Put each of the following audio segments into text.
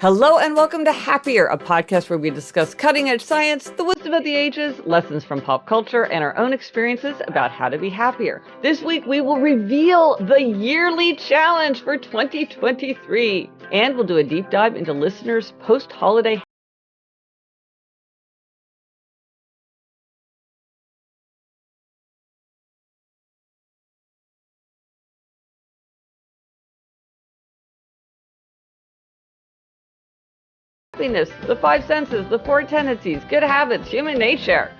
Hello and welcome to Happier, a podcast where we discuss cutting-edge science, the wisdom of the ages, lessons from pop culture, and our own experiences about how to be happier. This week, we will reveal the yearly challenge for 2023, and we'll do a deep dive into listeners' post-holiday happiness, the five senses, the four tendencies, good habits, human nature.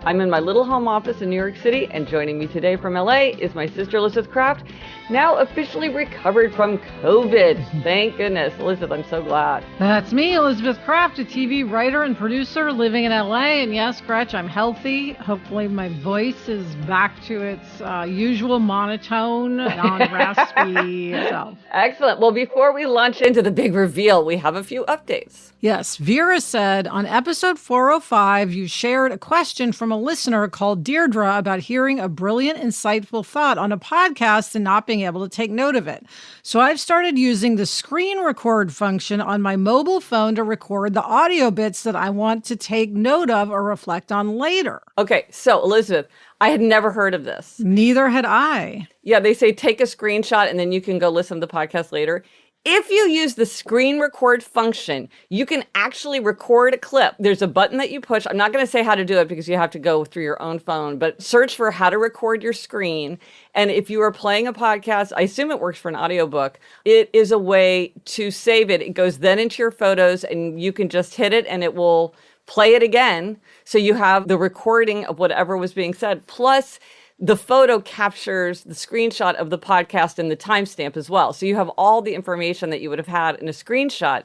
I'm in my little home office in New York City, and joining me today from LA is my sister Elizabeth Kraft, now officially recovered from COVID. Thank goodness. Elizabeth, I'm so glad. That's me, Elizabeth Kraft, a TV writer and producer living in LA. And yes, Gretch, I'm healthy. Hopefully my voice is back to its usual monotone, non-raspy self. Excellent. Well, before we launch into the big reveal, we have a few updates. Yes, Vera said, on episode 405, you shared a question from a listener called Deirdre about hearing a brilliant, insightful thought on a podcast and not being able to take note of it. So I've started using the screen record function on my mobile phone to record the audio bits that I want to take note of or reflect on later. Okay, so Elizabeth, I had never heard of this. Neither had I. Yeah, they say take a screenshot and then you can go listen to the podcast later. If you use the screen record function, you can actually record a clip. There's a button that you push. I'm not going to say how to do it because you have to go through your own phone, but search for how to record your screen. And if you are playing a podcast, I assume it works for an audiobook. It is a way to save it. It goes then into your photos and you can just hit it and it will play it again. So you have the recording of whatever was being said. Plus, the photo captures the screenshot of the podcast and the timestamp as well. So you have all the information that you would have had in a screenshot,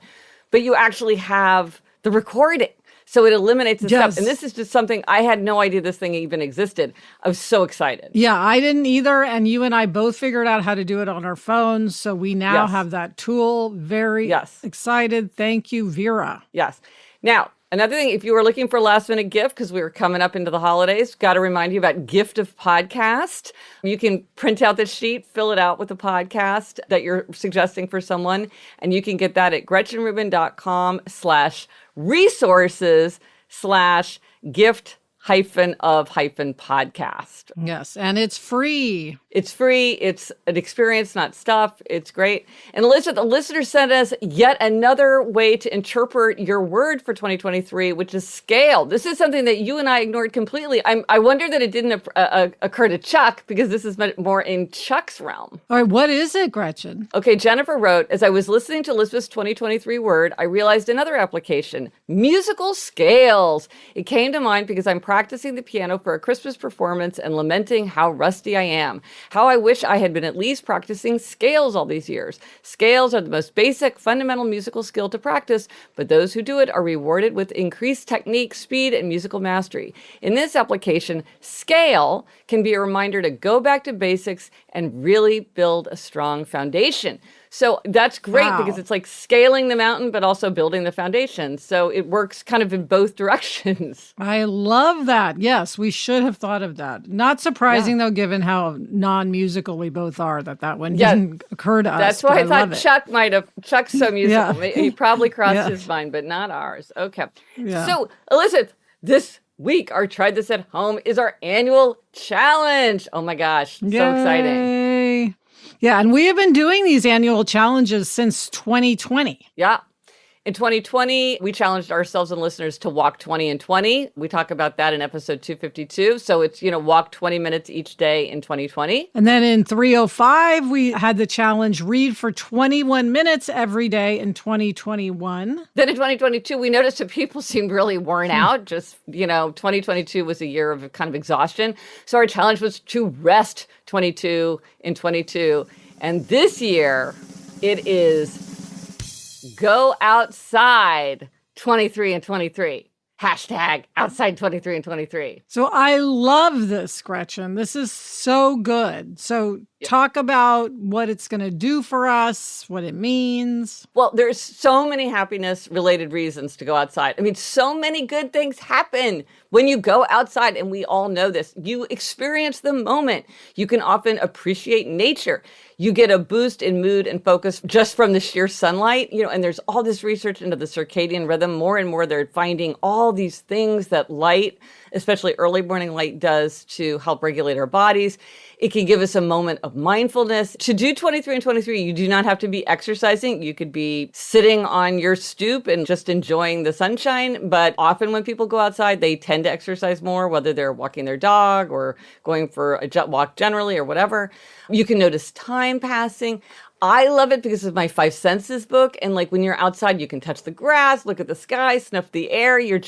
but you actually have the recording. So it eliminates the stuff. And this is just something, I had no idea this thing even existed. I was so excited. Yeah, I didn't either. And you and I both figured out how to do it on our phones. So we now have that tool. Very excited. Thank you, Vera. Yes. Now, another thing, if you were looking for a last minute gift, because we were coming up into the holidays, got to remind you about Gift of Podcast. You can print out the sheet, fill it out with the podcast that you're suggesting for someone. And you can get that at gretchenrubin.com/resources/gift-of-podcast. Yes, and it's free. It's free. It's an experience, not stuff. It's great. And Elizabeth, the listener sent us yet another way to interpret your word for 2023, which is scale. This is something that you and I ignored completely. I wonder that it didn't occur to Chuck, because this is more in Chuck's realm. All right, what is it, Gretchen? Okay, Jennifer wrote, as I was listening to Elizabeth's 2023 word, I realized another application, musical scales. It came to mind because I'm practicing the piano for a Christmas performance and lamenting how rusty I am. How I wish I had been at least practicing scales all these years. Scales are the most basic, fundamental musical skill to practice, but those who do it are rewarded with increased technique, speed, and musical mastery. In this application, scale can be a reminder to go back to basics and really build a strong foundation. So that's great because it's like scaling the mountain, but also building the foundation. So it works kind of in both directions. I love that. Yes, we should have thought of that. Not surprising, though, given how non-musical we both are, that one didn't occur to us. That's why I thought Chuck's so musical. He probably crossed his mind, but not ours. Okay. Yeah. So, Elizabeth, this week, our Try This at Home is our annual challenge. Oh my gosh, so exciting. Yeah, and we have been doing these annual challenges since 2020. Yeah. In 2020, we challenged ourselves and listeners to walk 20 in 20. We talk about that in episode 252. So it's, walk 20 minutes each day in 2020. And then in 305, we had the challenge read for 21 minutes every day in 2021. Then in 2022, we noticed that people seemed really worn out. Just, 2022 was a year of kind of exhaustion. So our challenge was to rest 22 in 22. And this year, it is go outside 23 and 23. Hashtag outside 23 and 23. So I love this, Gretchen. This is so good. So Talk about what it's going to do for us, what it means. Well, there's so many happiness-related reasons to go outside. I mean, so many good things happen when you go outside, and we all know this. You experience the moment. You can often appreciate nature. You get a boost in mood and focus just from the sheer sunlight, and there's all this research into the circadian rhythm. More and more, they're finding all these things that light, especially early morning light, does to help regulate our bodies. It can give us a moment of mindfulness. To do 23 and 23, you do not have to be exercising. You could be sitting on your stoop and just enjoying the sunshine. But often when people go outside, they tend to exercise more, whether they're walking their dog or going for a jet walk generally or whatever. You can notice time passing. I love it because of my Five Senses book. And like when you're outside, you can touch the grass, look at the sky, snuff the air. It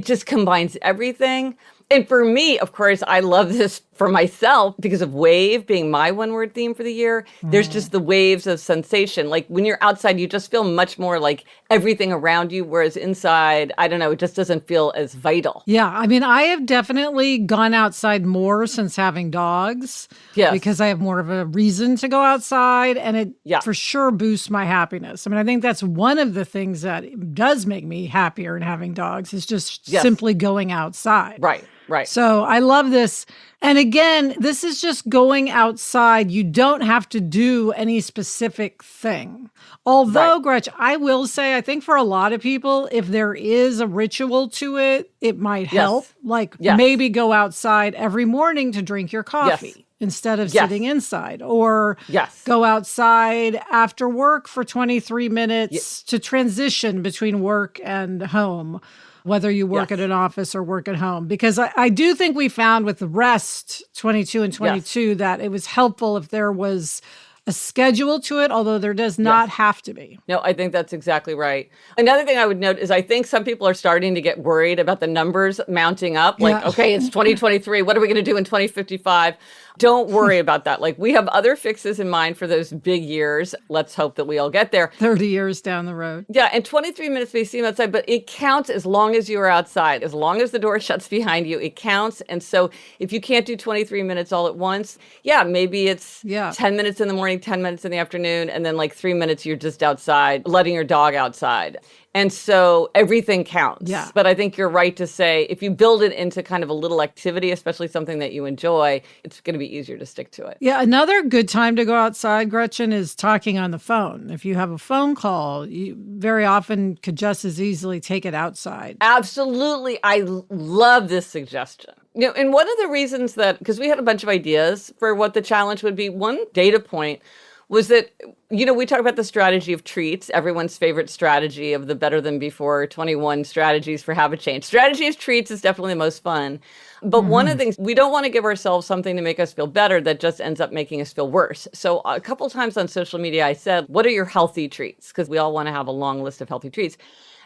just combines everything. And for me, of course, I love this for myself because of wave being my one-word theme for the year. There's just the waves of sensation. Like when you're outside, you just feel much more like everything around you, whereas inside, I don't know, it just doesn't feel as vital. Yeah, I mean, I have definitely gone outside more since having dogs. Yes. Because I have more of a reason to go outside, and it for sure boosts my happiness. I mean, I think that's one of the things that does make me happier in having dogs is just simply going outside. Right. Right. So I love this. And again, this is just going outside. You don't have to do any specific thing. Although, Gretch, I will say, I think for a lot of people, if there is a ritual to it, it might help. Like maybe go outside every morning to drink your coffee instead of sitting inside, or go outside after work for 23 minutes to transition between work and home, whether you work at an office or work at home. Because I do think we found with the rest 22 and 22 that it was helpful if there was a schedule to it, although there does not have to be. No, I think that's exactly right. Another thing I would note is I think some people are starting to get worried about the numbers mounting up. Like, okay, it's 2023. What are we going to do in 2055? Don't worry about that. Like, we have other fixes in mind for those big years. Let's hope that we all get there. 30 years down the road. Yeah, and 23 minutes may seem outside, but it counts as long as you are outside. As long as the door shuts behind you, it counts. And so if you can't do 23 minutes all at once, maybe it's 10 minutes in the morning, 10 minutes in the afternoon, and then like 3 minutes you're just outside, letting your dog outside. And so everything counts. Yeah. But I think you're right to say if you build it into kind of a little activity, especially something that you enjoy, it's going to be easier to stick to it. Yeah. Another good time to go outside, Gretchen, is talking on the phone. If you have a phone call, you very often could just as easily take it outside. Absolutely. I love this suggestion. And one of the reasons that, because we had a bunch of ideas for what the challenge would be, one data point was that, we talk about the strategy of treats, everyone's favorite strategy of the better than before 21 strategies for habit change. Strategy of treats is definitely the most fun. But one of the things, we don't want to give ourselves something to make us feel better that just ends up making us feel worse. So a couple times on social media, I said, what are your healthy treats? Because we all want to have a long list of healthy treats.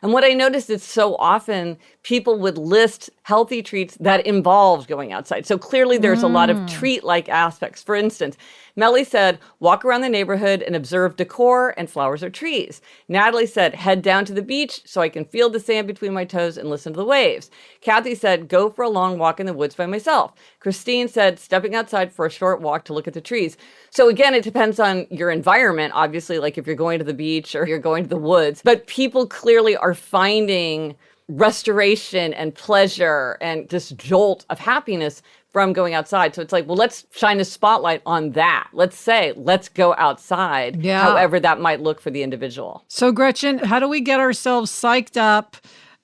And what I noticed is so often people would list healthy treats that involved going outside. So clearly there's a lot of treat-like aspects. For instance, Melly said, walk around the neighborhood and observe decor and flowers or trees. Natalie said, head down to the beach so I can feel the sand between my toes and listen to the waves. Kathy said, go for a long walk in the woods by myself. Christine said, stepping outside for a short walk to look at the trees. So again, it depends on your environment, obviously, like if you're going to the beach or you're going to the woods. But people clearly are finding restoration and pleasure and this jolt of happiness from going outside. So it's like, well, let's shine a spotlight on that. Let's go outside, however that might look for the individual. So Gretchen, how do we get ourselves psyched up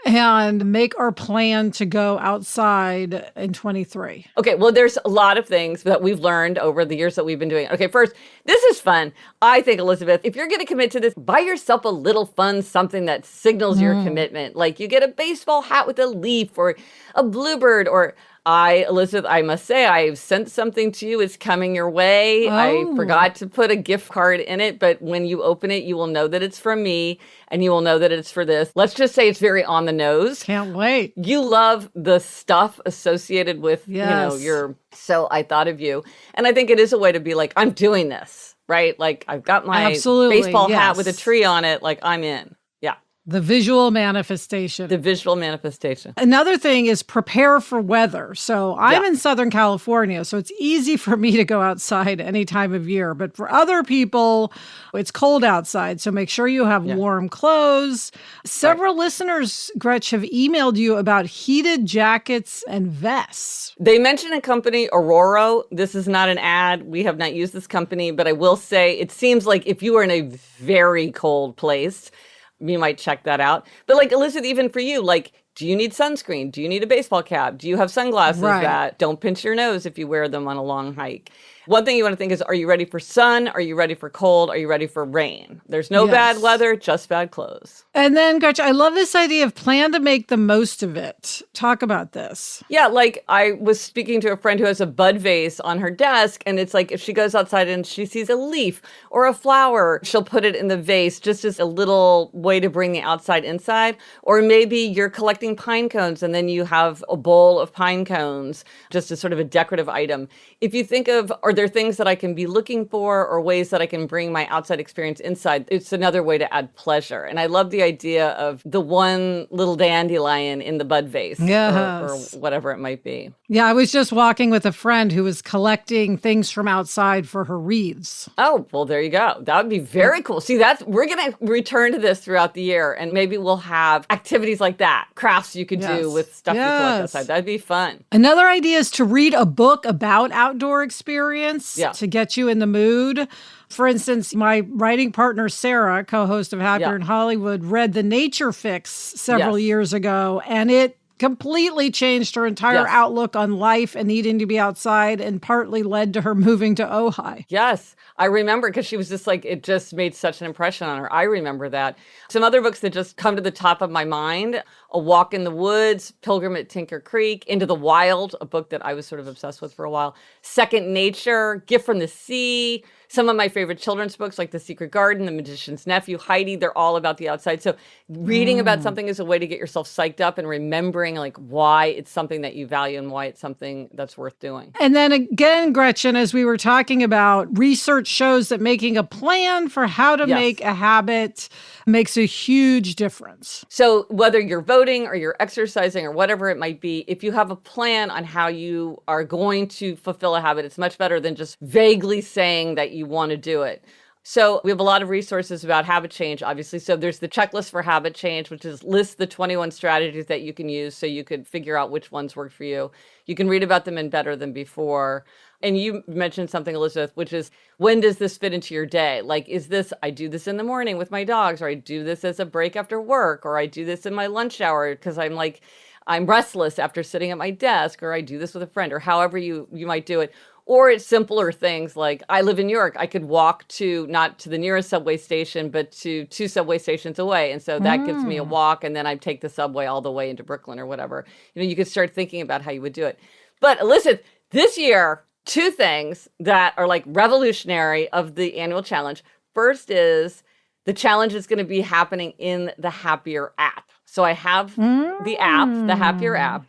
and make our plan to go outside in 23? Okay, well, there's a lot of things that we've learned over the years that we've been doing. Okay, first, this is fun. I think, Elizabeth, if you're going to commit to this, buy yourself a little fun something that signals your commitment. Like you get a baseball hat with a leaf or a bluebird or... Elizabeth, I must say, I've sent something to you. It's coming your way. I forgot to put a gift card in it, but when you open it, you will know that it's from me and you will know that it's for this. Let's just say it's very on the nose. Can't wait. You love the stuff associated with, your, so I thought of you. And I think it is a way to be like, I'm doing this, right? Like I've got my baseball hat with a tree on it. Like I'm in. Yeah. The visual manifestation. The visual manifestation. Another thing is prepare for weather. So I'm in Southern California, so it's easy for me to go outside any time of year. But for other people, it's cold outside. So make sure you have warm clothes. Several listeners, Gretch, have emailed you about heated jackets and vests. They mentioned a company, Aurora. This is not an ad. We have not used this company, but I will say it seems like if you are in a very cold place, you might check that out. But like, Elizabeth, even for you, like, do you need sunscreen? Do you need a baseball cap? Do you have sunglasses that don't pinch your nose if you wear them on a long hike? One thing you want to think is, are you ready for sun? Are you ready for cold? Are you ready for rain? There's no bad weather, just bad clothes. And then, Gretchen, I love this idea of plan to make the most of it. Talk about this. Yeah, like I was speaking to a friend who has a bud vase on her desk, and it's like if she goes outside and she sees a leaf or a flower, she'll put it in the vase just as a little way to bring the outside inside. Or maybe you're collecting pine cones and then you have a bowl of pine cones just as sort of a decorative item. If you think of, are there things that I can be looking for or ways that I can bring my outside experience inside? It's another way to add pleasure. And I love the idea of the one little dandelion in the bud vase or whatever it might be. Yeah, I was just walking with a friend who was collecting things from outside for her wreaths. Oh, well, there you go. That would be very cool. See, we're going to return to this throughout the year, and maybe we'll have activities like that, crafts you could do with stuff you collect outside. That'd be fun. Another idea is to read a book about outdoor experience to get you in the mood. For instance, my writing partner, Sarah, co-host of Happier in Hollywood, read The Nature Fix several years ago, and it completely changed her entire outlook on life and needing to be outside, and partly led to her moving to Ojai. Yes, I remember, because she was just like, it just made such an impression on her. I remember that. Some other books that just come to the top of my mind: A Walk in the Woods, Pilgrim at Tinker Creek, Into the Wild, a book that I was sort of obsessed with for a while, Second Nature, Gift from the Sea. Some of my favorite children's books, like The Secret Garden, The Magician's Nephew, Heidi, they're all about the outside. So reading about something is a way to get yourself psyched up and remembering like why it's something that you value and why it's something that's worth doing. And then again, Gretchen, as we were talking about, research shows that making a plan for how to make a habit makes a huge difference. So whether you're voting or you're exercising or whatever it might be, if you have a plan on how you are going to fulfill a habit, it's much better than just vaguely saying that you want to do it. So we have a lot of resources about habit change, obviously. So there's the checklist for habit change, which is list the 21 strategies that you can use so you could figure out which ones work for you. You can read about them in Better Than Before. And you mentioned something, Elizabeth, which is, when does this fit into your day? Like, is this, I do this in the morning with my dogs, or I do this as a break after work, or I do this in my lunch hour because I'm restless after sitting at my desk, or I do this with a friend, or however you might do it. Or it's simpler things like, I live in New York. I could walk not to the nearest subway station, but to 2 subway stations away. And so that gives me a walk, and then I take the subway all the way into Brooklyn or whatever. You could start thinking about how you would do it. But Elizabeth, this year, 2 things that are like revolutionary of the annual challenge. First is the challenge is going to be happening in the Happier app. So I have the app, the Happier app.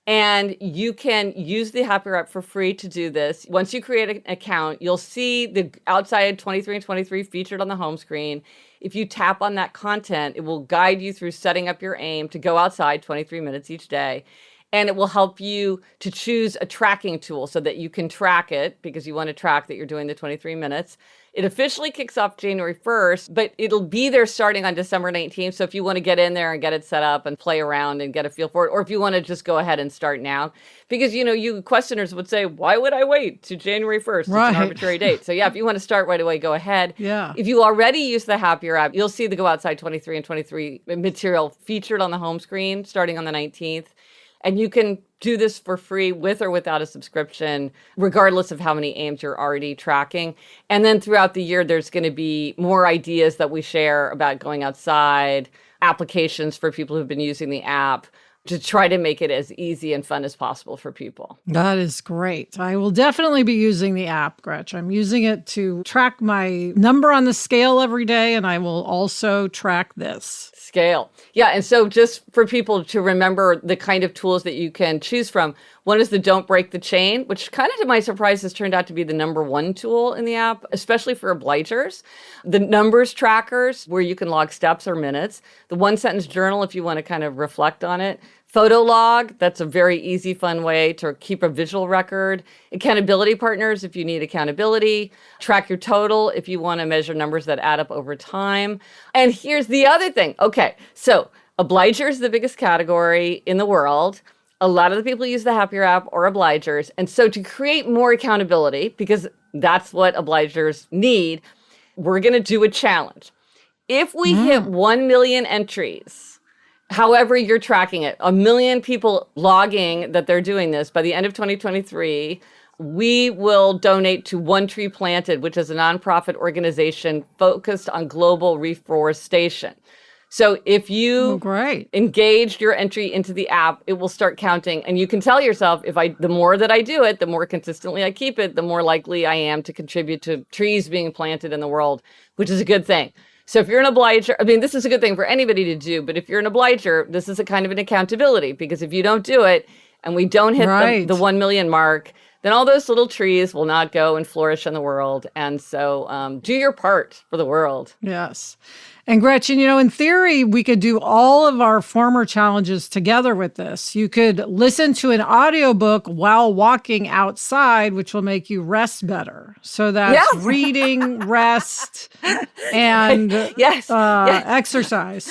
And you can use the Happier app for free to do this. Once you create an account, you'll see the outside 23 and 23 featured on the home screen. If you tap on that content, it will guide you through setting up your aim to go outside 23 minutes each day. And it will help you to choose a tracking tool so that you can track it, because you want to track that you're doing the 23 minutes. It officially kicks off January 1st, but it'll be there starting on December 19th. So if you want to get in there and get it set up and play around and get a feel for it, or if you want to just go ahead and start now, because, you questioners would say, why would I wait to January 1st? It's an arbitrary date. So yeah, if you want to start right away, go ahead. Yeah. If you already use the Happier app, you'll see the Go Outside 23 and 23 material featured on the home screen starting on the 19th. And you can do this for free with or without a subscription, regardless of how many aims you're already tracking. And then throughout the year, there's going to be more ideas that we share about going outside, applications for people who've been using the app, to try to make it as easy and fun as possible for people. That is great. I will definitely be using the app, Gretch. I'm using it to track my number on the scale every day, and I will also track this. Scale. Yeah, and so just for people to remember the kind of tools that you can choose from, One is the Don't Break the Chain, which kind of to my surprise has turned out to be the number one tool in the app, especially for obligers. The numbers trackers, where you can log steps or minutes. The one sentence journal, if you want to kind of reflect on it. Photo log, that's a very easy, fun way to keep a visual record. Accountability partners, if you need accountability. Track your total, if you want to measure numbers that add up over time. And here's the other thing. Okay, so Obliger is the biggest category in the world. A lot of the people use the Happier app or obligers. And so to create more accountability, because that's what obligers need, we're going to do a challenge. If we hit 1 million entries, however you're tracking it, 1 million people logging that they're doing this by the end of 2023, we will donate to One Tree Planted, which is a nonprofit organization focused on global reforestation. So if you engaged your entry into the app, it will start counting. And you can tell yourself, the more that I do it, the more consistently I keep it, the more likely I am to contribute to trees being planted in the world, which is a good thing. So if you're an obliger, I mean, this is a good thing for anybody to do, but if you're an obliger, this is a kind of an accountability, because if you don't do it and we don't hit the 1 million mark, then all those little trees will not go and flourish in the world. And so do your part for the world. Yes. And Gretchen, in theory, we could do all of our former challenges together with this. You could listen to an audiobook while walking outside, which will make you rest better. So that's reading, rest, and exercise.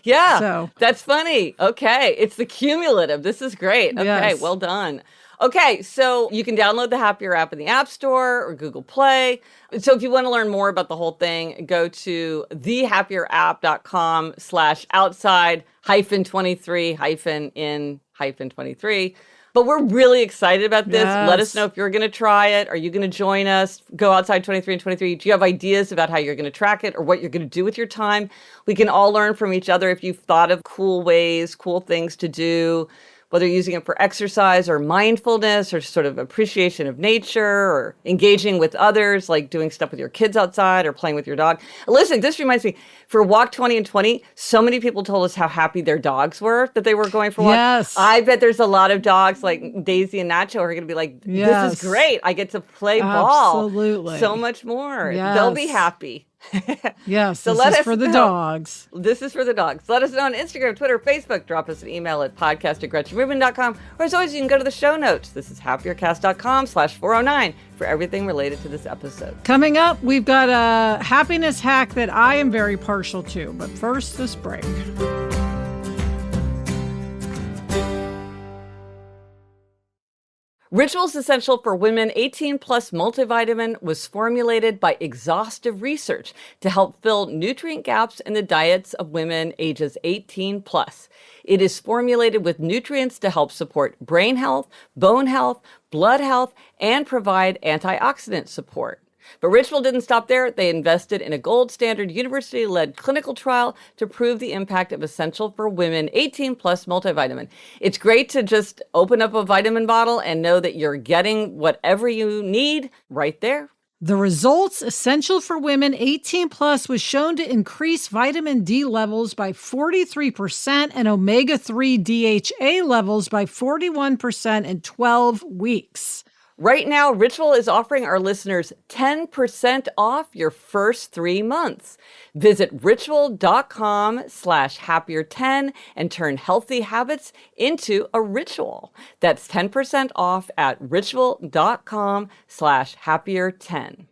Yeah, so that's funny. Okay, it's the cumulative. This is great. Okay, well done. Okay, so you can download the Happier app in the App Store or Google Play. So if you want to learn more about the whole thing, go to thehappierApp.com/outside-23-in-23. But we're really excited about this. Yes. Let us know if you're going to try it. Are you going to join us? Go outside 23 and 23. Do you have ideas about how you're going to track it or what you're going to do with your time? We can all learn from each other if you've thought of cool ways, cool things to do, whether you're using it for exercise or mindfulness or sort of appreciation of nature or engaging with others, like doing stuff with your kids outside or playing with your dog. Listen, this reminds me, for Walk 20 and 20, so many people told us how happy their dogs were that they were going for walks. Yes. I bet there's a lot of dogs like Daisy and Nacho are going to be like, this is great. I get to play ball. Absolutely. So much more. Yes. They'll be happy. Yes, so this is for the dogs. This is for the dogs. Let us know on Instagram, Twitter, Facebook. Drop us an email at podcast@GretchenRubin.com. Or as always, you can go to the show notes. This is happiercast.com/409 for everything related to this episode. Coming up, we've got a happiness hack that I am very partial to. But first, this break. Rituals Essential for Women 18 Plus multivitamin was formulated by exhaustive research to help fill nutrient gaps in the diets of women ages 18 plus. It is formulated with nutrients to help support brain health, bone health, blood health, and provide antioxidant support. But Ritual didn't stop there. They invested in a gold standard university-led clinical trial to prove the impact of Essential for Women 18 Plus multivitamin. It's great to just open up a vitamin bottle and know that you're getting whatever you need right there. The results, Essential for Women 18 Plus was shown to increase vitamin D levels by 43% and omega-3 DHA levels by 41% in 12 weeks. Right now, Ritual is offering our listeners 10% off your first 3 months. Visit ritual.com/happier10 and turn healthy habits into a ritual. That's 10% off at ritual.com/happier10.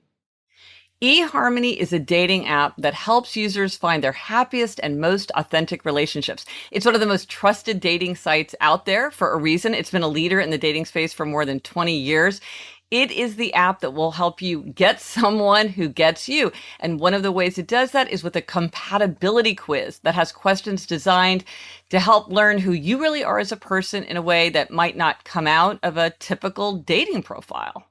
eHarmony is a dating app that helps users find their happiest and most authentic relationships. It's one of the most trusted dating sites out there for a reason. It's been a leader in the dating space for more than 20 years. It is the app that will help you get someone who gets you. And one of the ways it does that is with a compatibility quiz that has questions designed to help learn who you really are as a person in a way that might not come out of a typical dating profile.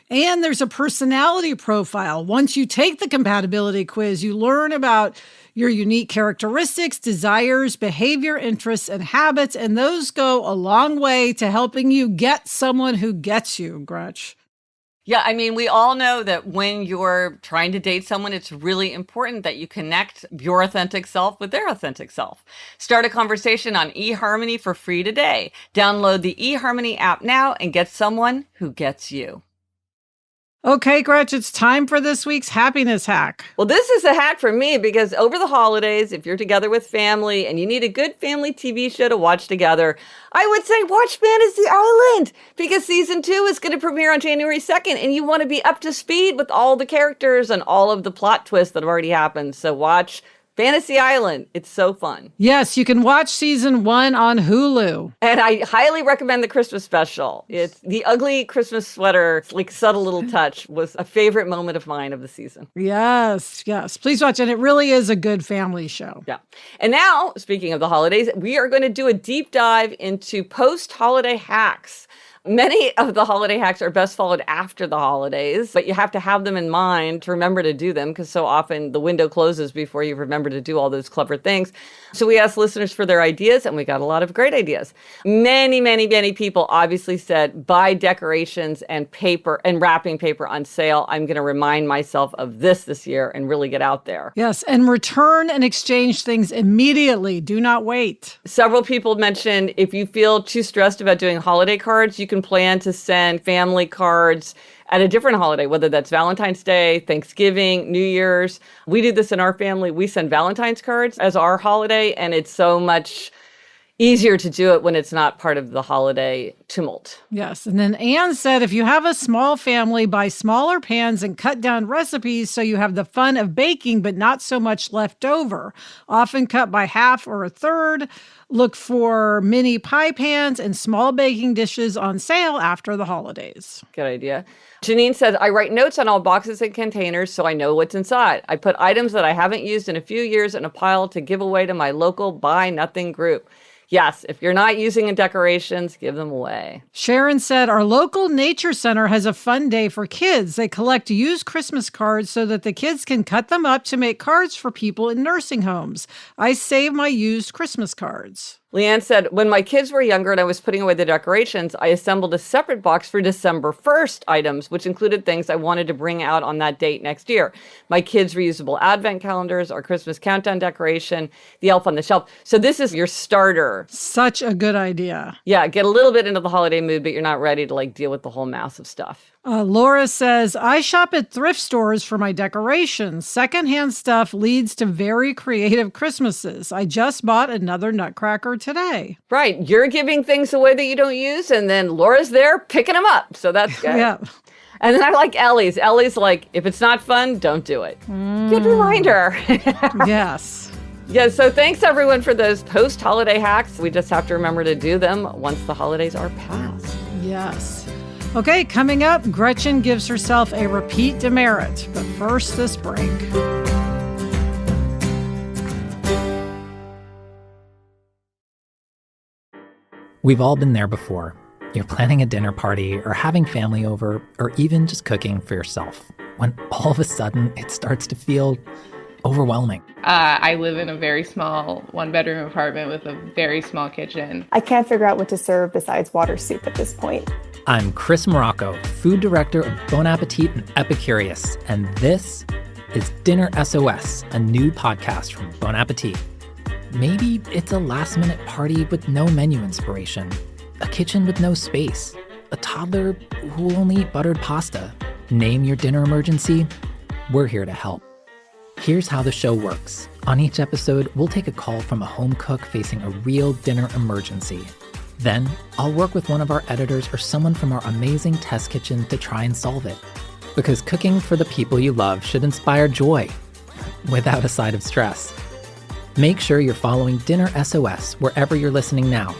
And there's a personality profile. Once you take the compatibility quiz, you learn about your unique characteristics, desires, behavior, interests, and habits, and those go a long way to helping you get someone who gets you, Gretch. Yeah, I mean, we all know that when you're trying to date someone, it's really important that you connect your authentic self with their authentic self. Start a conversation on eHarmony for free today. Download the eHarmony app now and get someone who gets you. Okay, Gretchen, it's time for this week's happiness hack. Well, this is a hack for me because over the holidays, if you're together with family and you need a good family TV show to watch together, I would say watch Fantasy Island because season 2 is going to premiere on January 2nd and you want to be up to speed with all the characters and all of the plot twists that have already happened. So watch Fantasy Island. It's so fun. Yes, you can watch season 1 on Hulu. And I highly recommend the Christmas special. It's the ugly Christmas sweater, like subtle little touch, was a favorite moment of mine of the season. Yes. Please watch it. It really is a good family show. Yeah. And now, speaking of the holidays, we are going to do a deep dive into post-holiday hacks. Many of the holiday hacks are best followed after the holidays, but you have to have them in mind to remember to do them because so often the window closes before you remember to do all those clever things. So we asked listeners for their ideas and we got a lot of great ideas. Many people obviously said buy decorations and paper and wrapping paper on sale. I'm going to remind myself of this year and really get out there. Yes, and return and exchange things immediately. Do not wait. Several people mentioned if you feel too stressed about doing holiday cards, you can plan to send family cards at a different holiday, whether that's Valentine's Day, Thanksgiving, New Year's. We do this in our family. We send Valentine's cards as our holiday, and it's so much easier to do it when it's not part of the holiday tumult. Yes. And then Anne said, if you have a small family, buy smaller pans and cut down recipes so you have the fun of baking, but not so much left over. Often cut by half or a third. Look for mini pie pans and small baking dishes on sale after the holidays. Good idea. Janine says, I write notes on all boxes and containers so I know what's inside. I put items that I haven't used in a few years in a pile to give away to my local Buy Nothing group. Yes, if you're not using decorations, give them away. Sharon said, our local nature center has a fun day for kids. They collect used Christmas cards so that the kids can cut them up to make cards for people in nursing homes. I save my used Christmas cards. Leanne said, when my kids were younger and I was putting away the decorations, I assembled a separate box for December 1st items, which included things I wanted to bring out on that date next year. My kids' reusable advent calendars, our Christmas countdown decoration, the elf on the shelf. So this is your starter. Such a good idea. Yeah, get a little bit into the holiday mood, but you're not ready to deal with the whole mass of stuff. Laura says, I shop at thrift stores for my decorations. Secondhand stuff leads to very creative Christmases. I just bought another nutcracker today. Right. You're giving things away that you don't use, and then Laura's there picking them up. So that's good. Yeah. And then I like Ellie's. Ellie's like, if it's not fun, don't do it. Good reminder. Yes. Yeah, so thanks everyone for those post-holiday hacks. We just have to remember to do them once the holidays are past. Yes. Okay, coming up, Gretchen gives herself a repeat demerit. But first, this break. We've all been there before. You're planning a dinner party or having family over or even just cooking for yourself when all of a sudden it starts to feel overwhelming. I live in a very small one-bedroom apartment with a very small kitchen. I can't figure out what to serve besides water soup at this point. I'm Chris Morocco, food director of Bon Appetit and Epicurious, and this is Dinner SOS, a new podcast from Bon Appetit. Maybe it's a last-minute party with no menu inspiration, a kitchen with no space, a toddler who will only eat buttered pasta. Name your dinner emergency. We're here to help. Here's how the show works. On each episode, we'll take a call from a home cook facing a real dinner emergency. Then, I'll work with one of our editors or someone from our amazing test kitchen to try and solve it. Because cooking for the people you love should inspire joy, without a side of stress. Make sure you're following Dinner SOS wherever you're listening now.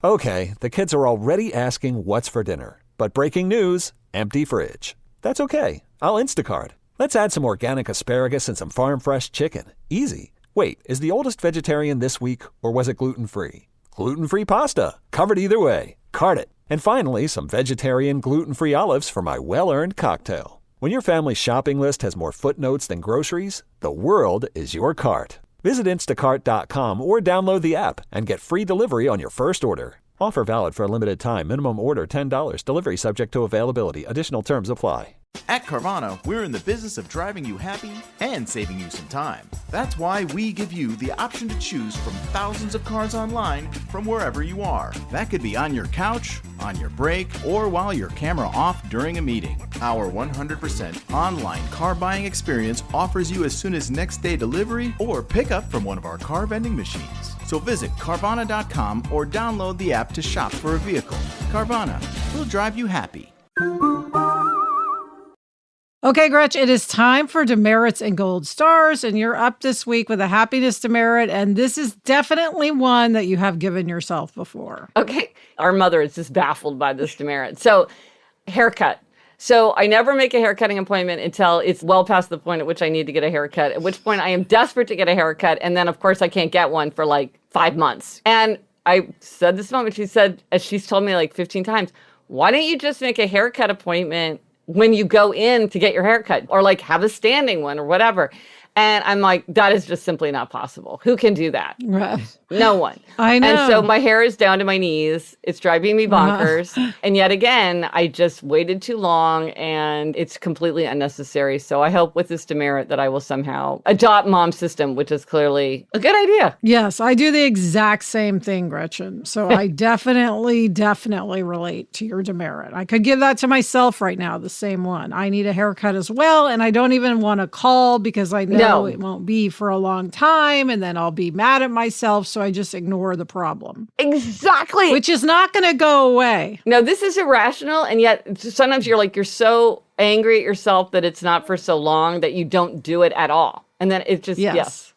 Okay, the kids are already asking what's for dinner. But breaking news, empty fridge. That's okay. I'll Instacart. Let's add some organic asparagus and some farm fresh chicken. Easy. Wait, is the oldest vegetarian this week, or was it gluten-free? Gluten-free pasta. Covered either way. Cart it. And finally, some vegetarian gluten-free olives for my well-earned cocktail. When your family's shopping list has more footnotes than groceries, the world is your cart. Visit Instacart.com or download the app and get free delivery on your first order. Offer valid for a limited time. Minimum order $10. Delivery subject to availability. Additional terms apply. At Carvana, we're in the business of driving you happy and saving you some time. That's why we give you the option to choose from thousands of cars online from wherever you are. That could be on your couch, on your break, or while your camera off during a meeting. Our 100% online car buying experience offers you as soon as next day delivery or pickup from one of our car vending machines. So visit Carvana.com or download the app to shop for a vehicle. Carvana, we'll drive you happy. Okay, Gretch, it is time for demerits and gold stars, and you're up this week with a happiness demerit, and this is definitely one that you have given yourself before. Okay. Our mother is just baffled by this demerit. So, haircut. So I never make a haircutting appointment until it's well past the point at which I need to get a haircut, at which point I am desperate to get a haircut, and then, of course, I can't get one for like 5 months. And I said this moment, she said, as she's told me like 15 times, why don't you just make a haircut appointment when you go in to get your haircut, or like have a standing one or whatever? And I'm like, that is just simply not possible. Who can do that? Right. No one. I know. And so my hair is down to my knees. It's driving me bonkers. And yet again, I just waited too long and it's completely unnecessary. So I hope with this demerit that I will somehow adopt mom's system, which is clearly a good idea. Yes, I do the exact same thing, Gretchen. So I definitely relate to your demerit. I could give that to myself right now, the same one. I need a haircut as well. And I don't even want to call because I know it won't be for a long time. And then I'll be mad at myself. So I just ignore the problem. Exactly. Which is not going to go away. No, this is irrational. And yet sometimes you're so angry at yourself that it's not for so long that you don't do it at all. And then it just, yes.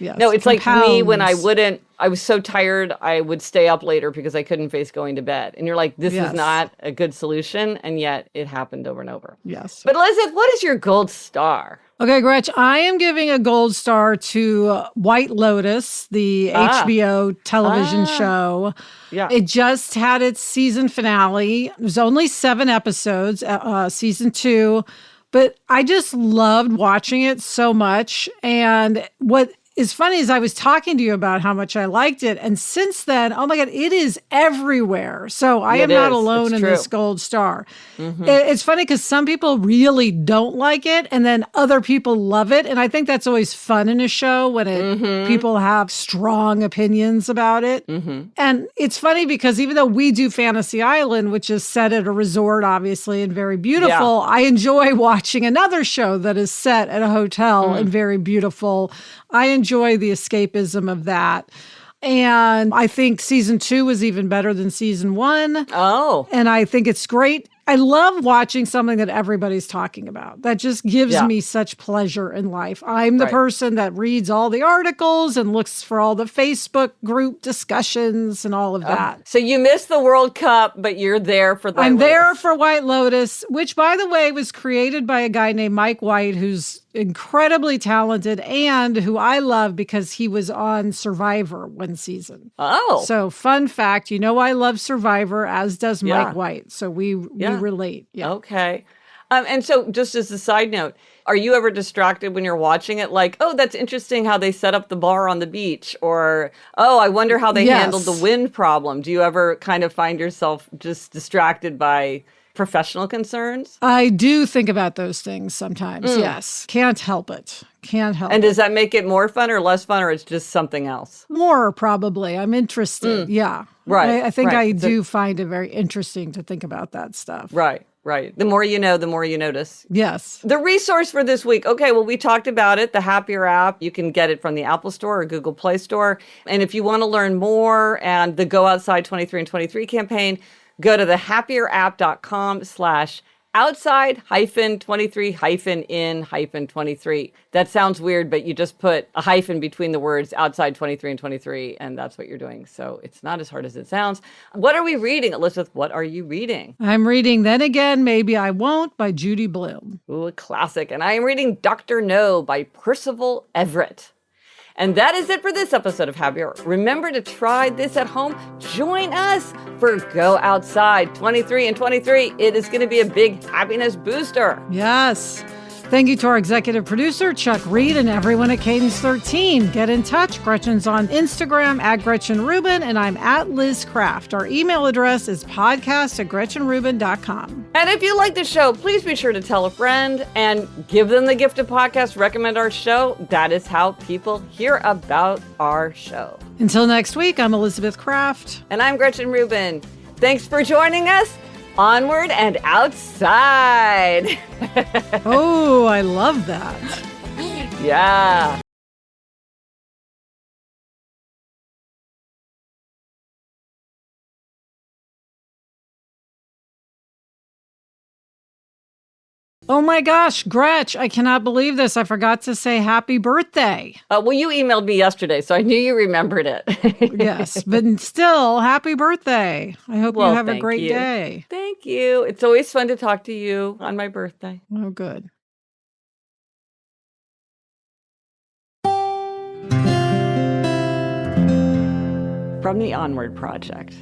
No, it's like me when I was so tired, I would stay up later because I couldn't face going to bed. And you're like, this is not a good solution. And yet it happened over and over. Yes. But Elizabeth, what is your gold star? Okay, Gretch, I am giving a gold star to White Lotus, the HBO television show. Yeah. It just had its season finale. It was only 7 episodes, season 2. But I just loved watching it so much. And what is funny is I was talking to you about how much I liked it. And since then, oh my God, it is everywhere. So I am not alone in this gold star. Mm-hmm. It's funny because some people really don't like it and then other people love it. And I think that's always fun in a show when people have strong opinions about it. Mm-hmm. And it's funny because even though we do Fantasy Island, which is set at a resort, obviously, and very beautiful, I enjoy watching another show that is set at a hotel and very beautiful. I enjoy the escapism of that. And I think season 2 was even better than season 1. Oh. And I think it's great. I love watching something that everybody's talking about. That just gives me such pleasure in life. I'm the person that reads all the articles and looks for all the Facebook group discussions and all of that. So you missed the World Cup, but you're there for I'm there for White Lotus, which, by the way, was created by a guy named Mike White, who's incredibly talented and who I love because he was on Survivor one season. Oh. So fun fact, I love Survivor, as does Mike White. So we relate. Yeah. Okay. And so just as a side note, are you ever distracted when you're watching it? Like, oh, that's interesting how they set up the bar on the beach. Or, oh, I wonder how they handled the wind problem. Do you ever kind of find yourself just distracted by professional concerns? I do think about those things sometimes, yes. Can't help it. And does that make it more fun or less fun, or it's just something else? More, probably. I'm interested, Right. I think I do find it very interesting to think about that stuff. Right. The more you know, the more you notice. Yes. The resource for this week. Okay, well, we talked about it, the Happier app. You can get it from the Apple Store or Google Play Store. And if you want to learn more and the Go Outside 23 and 23 campaign, go to thehappierApp.com/outside-23-in-23. That sounds weird, but you just put a hyphen between the words outside 23 and 23, and that's what you're doing. So it's not as hard as it sounds. What are we reading? Elizabeth, what are you reading? I'm reading Then Again, Maybe I Won't by Judy Blume. Ooh, a classic. And I am reading Dr. No by Percival Everett. And that is it for this episode of Happier. Remember to try this at home. Join us for Go Outside 23 and 23. It is going to be a big happiness booster. Yes. Thank you to our executive producer, Chuck Reed, and everyone at Cadence 13. Get in touch. Gretchen's on Instagram at Gretchen Rubin, and I'm at Liz Craft. Our email address is podcast@GretchenRubin.com. And if you like the show, please be sure to tell a friend and give them the gift of podcast. Recommend our show. That is how people hear about our show. Until next week, I'm Elizabeth Craft. And I'm Gretchen Rubin. Thanks for joining us. Onward and outside. Oh, I love that. Yeah. Oh my gosh, Gretch, I cannot believe this. I forgot to say happy birthday. Well, you emailed me yesterday, so I knew you remembered it. Yes, but still, happy birthday. I hope you have a great you. day. Thank you. It's always fun to talk to you on my birthday. Oh, good. From the Onward Project.